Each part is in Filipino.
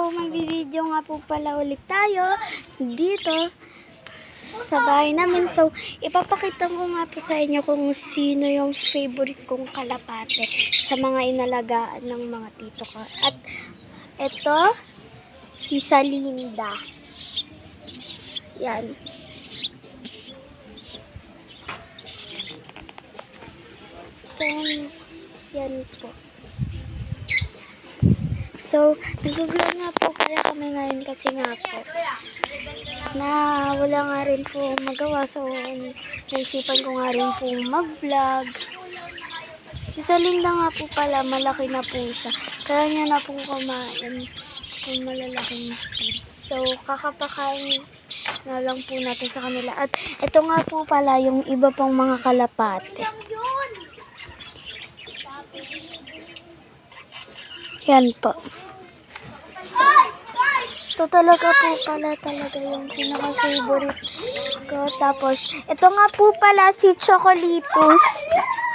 magbibideo nga po pala ulit tayo dito sa bahay namin. So, ipapakita ko nga po sa inyo kung sino yung favorite kong kalapate sa mga inalagaan ng mga tito ko. At ito, si Salinda. Yan. Yan po. So, nag-vlog nga po kaya kami ngayon kasi nga po na wala nga rin po magawa. So, naisipan ko nga rin po mag-vlog. Si Salinda nga po pala, malaki na po siya. Kaya niya na po kumain kung malalaking food. So, kakapakain na lang po natin sa kanila. At ito nga po pala yung iba pang mga kalapate. Yan po. Ito talaga po pala yung pinaka-favorite ko. Tapos, ito nga po pala si Chocolitos,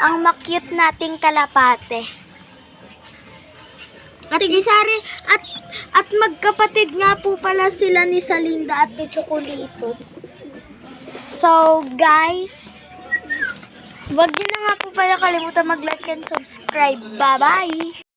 ang ma-cute nating kalapate. At Gisari, at magkapatid nga po pala sila ni Salinda at ni Chocolitos. So, guys, wag niyo na nga po pala kalimutan mag-like and subscribe. Bye-bye!